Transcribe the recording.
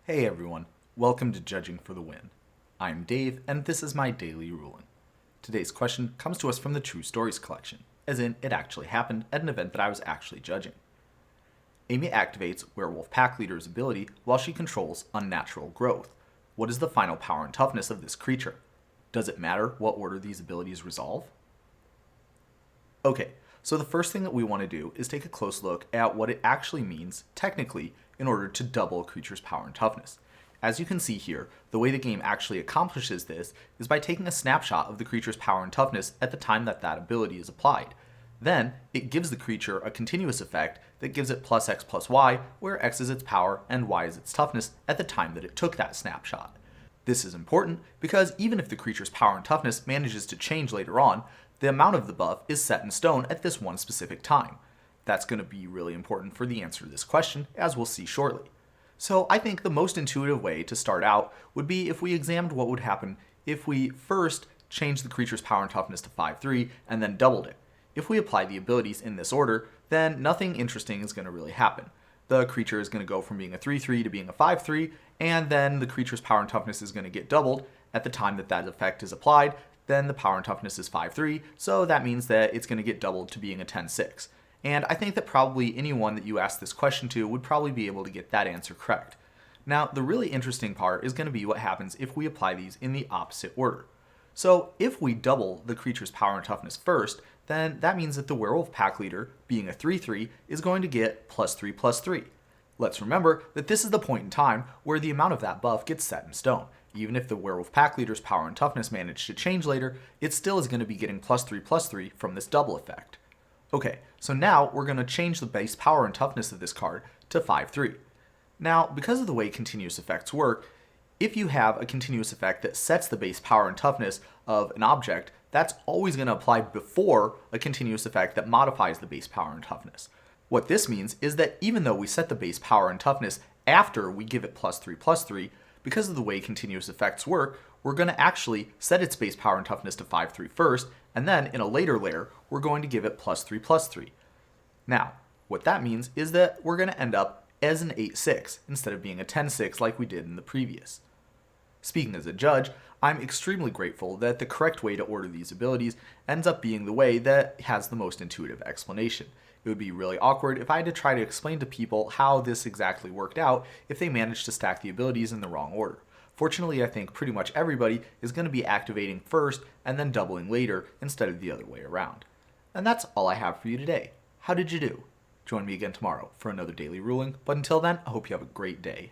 Hey everyone, welcome to Judging for the Win. I'm Dave, and this is my daily ruling. Today's question comes to us from the True Stories collection, as in it actually happened at an event that I was actually judging. Amy activates Werewolf Pack Leader's ability while she controls Unnatural growth. What is the final power and toughness of this creature? Does it matter what order these abilities resolve? Okay, so the first thing that we want to do is take a close look at what it actually means, technically, in order to double a creature's power and toughness. As you can see here, the way the game actually accomplishes this is by taking a snapshot of the creature's power and toughness at the time that that ability is applied. Then, it gives the creature a continuous effect that gives it plus X plus Y, where X is its power and Y is its toughness at the time that it took that snapshot. This is important because even if the creature's power and toughness manages to change later on, the amount of the buff is set in stone at this one specific time. That's going to be really important for the answer to this question, as we'll see shortly. So I think the most intuitive way to start out would be if we examined what would happen if we first changed the creature's power and toughness to 5-3 and then doubled it. If we apply the abilities in this order, then nothing interesting is going to really happen. The creature is going to go from being a 3-3 to being a 5-3, and then the creature's power and toughness is going to get doubled at the time that that effect is applied. Then the power and toughness is 5-3, so that means that it's going to get doubled to being a 10-6. And I think that probably anyone that you ask this question to would probably be able to get that answer correct. Now, the really interesting part is going to be what happens if we apply these in the opposite order. So if we double the creature's power and toughness first, then that means that the Werewolf Pack Leader, being a 3-3, is going to get +3/+3. Let's remember that this is the point in time where the amount of that buff gets set in stone. Even if the Werewolf Pack Leader's power and toughness manage to change later, it still is going to be getting +3/+3 from this double effect. Okay, so now we're going to change the base power and toughness of this card to 5-3. Now, because of the way continuous effects work, if you have a continuous effect that sets the base power and toughness of an object, that's always going to apply before a continuous effect that modifies the base power and toughness. What this means is that even though we set the base power and toughness after we give it +3/+3, because of the way continuous effects work, we're going to actually set its base power and toughness to 5-3 first, and then in a later layer, we're going to give it +3/+3. Now, what that means is that we're going to end up as an 8-6 instead of being a 10-6 like we did in the previous. Speaking as a judge, I'm extremely grateful that the correct way to order these abilities ends up being the way that has the most intuitive explanation. It would be really awkward if I had to try to explain to people how this exactly worked out if they managed to stack the abilities in the wrong order. Fortunately, I think pretty much everybody is going to be activating first and then doubling later instead of the other way around. And that's all I have for you today. How did you do? Join me again tomorrow for another daily ruling, but until then, I hope you have a great day.